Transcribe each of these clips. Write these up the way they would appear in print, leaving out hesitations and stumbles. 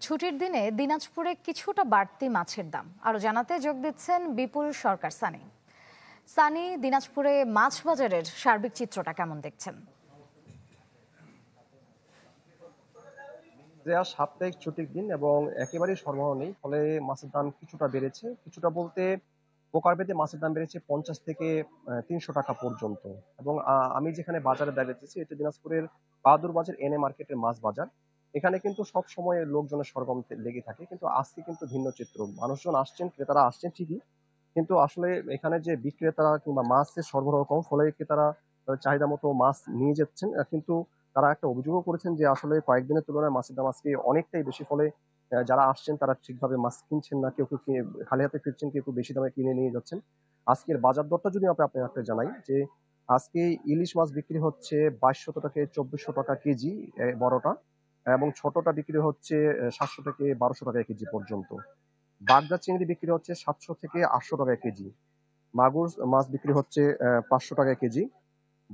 ছুটির দিনে দিনাজপুরে কিছুটা বাড়তি মাছের দাম আরো জানাতে যোগ দিচ্ছেন বিপুল সরকার সানি। সানি, দিনাজপুরে মাছ বাজারের সার্বিক চিত্রটা কেমন দেখছেন? যে আজ সাপ্তাহিক ছুটির দিন এবং একেবারেই সরবরাহ নেই, ফলে মাছের দাম কিছুটা বেড়েছে। কিছুটা বলতে প্রকার ভেদে মাছের দাম বেড়েছে 50 থেকে 300 টাকা পর্যন্ত। এবং আমি যেখানে বাজারে দাঁড়িয়েছি এটি দিনাজপুরের বাহাদুর বাজার এনএ মার্কেটের মাছ বাজার। এখানে কিন্তু সব সময় লোকজনের সরগম লেগে থাকে, কিন্তু আজকে কিন্তু ভিন্ন চিত্র। মানুষজন আসছেন, ক্রেতারা আসছেন ঠিকই, কিন্তু আসলে এখানে যে বিক্রেতারা কিংবা মাছের সরবরাহ কম, ফলে ক্রেতারা চাহিদা মতো মাছ নিয়ে যাচ্ছেন। কিন্তু তারা একটা অভিযোগও করেছেন যে আসলে কয়েকদিনের তুলনায় মাছের দাম আজকে অনেকটাই বেশি, ফলে যারা আসছেন তারা ঠিকভাবে মাছ কিনছেন না, কেউ কেউ খালি হাতে ফিরছেন, কেউ কেউ বেশি দামে কিনে নিয়ে যাচ্ছেন। আজকের বাজার দরটা যদি আপনাকে জানাই, যে আজকে ইলিশ মাছ বিক্রি হচ্ছে 2200 থেকে 2400 টাকা কেজি বড়টা, এবং ছোটটা বিক্রি হচ্ছে 700 থেকে 1200 টাকা কেজি পর্যন্ত। বাগদা চিংড়ি বিক্রি হচ্ছে 700 থেকে 800 টাকা কেজি। মাগুর মাছ বিক্রি হচ্ছে 500 টাকা কেজি।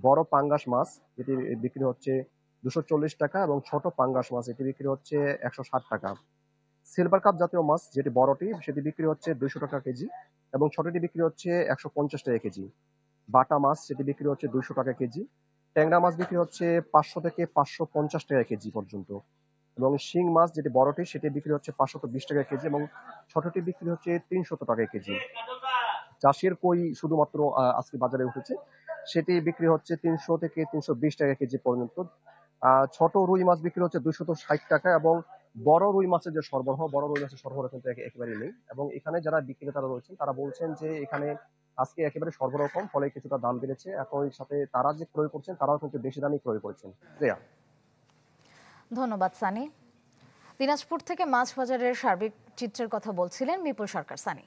বড় পাঙ্গাস মাছ যেটি বিক্রি হচ্ছে 240 টাকা, এবং ছোট পাঙ্গাস মাছ এটি বিক্রি হচ্ছে 160 টাকা। সিলভার কাপ জাতীয় মাছ যেটি বড়টি সেটি বিক্রি হচ্ছে 200 টাকা কেজি, এবং ছোটটি বিক্রি হচ্ছে 150 টাকা কেজি। বাটা মাছ সেটি বিক্রি হচ্ছে 200 টাকা কেজি। ট্যাংরা মাছ বিক্রি হচ্ছে 500 থেকে 550 টাকা কেজি পর্যন্ত, এবং শিং মাছ যেটি বড়টি সেটি বিক্রি হচ্ছে 520 টাকা কেজি, এবং ছোটটি বিক্রি হচ্ছে 300 টাকা কেজি। চাষের কই শুধুমাত্র আজকে বাজারে উঠেছে, সেটি বিক্রি হচ্ছে 300 থেকে 320 টাকা কেজি পর্যন্ত। ছোট রুই মাছ বিক্রি হচ্ছে 260 টাকা, এবং বড় রুই মাছের যে সরবরাহ, বড় রুই মাছের সরবরাহ কিন্তু একেবারেই নেই। এবং এখানে যারা বিক্রেতারা রয়েছেন তারা বলছেন যে এখানে আজকে একেবারে সরবরাহ কম, ফলে কিছুটা দাম বেড়েছে। একই সাথে তারা যে ক্রয় করছেন তারাও কিন্তু বেশি দামই ক্রয় করছেন। ধন্যবাদ সানি। দিনাজপুর থেকে মাছ বাজারের সার্বিক চিত্রের কথা বলছিলেন বিপুল সরকার সানি।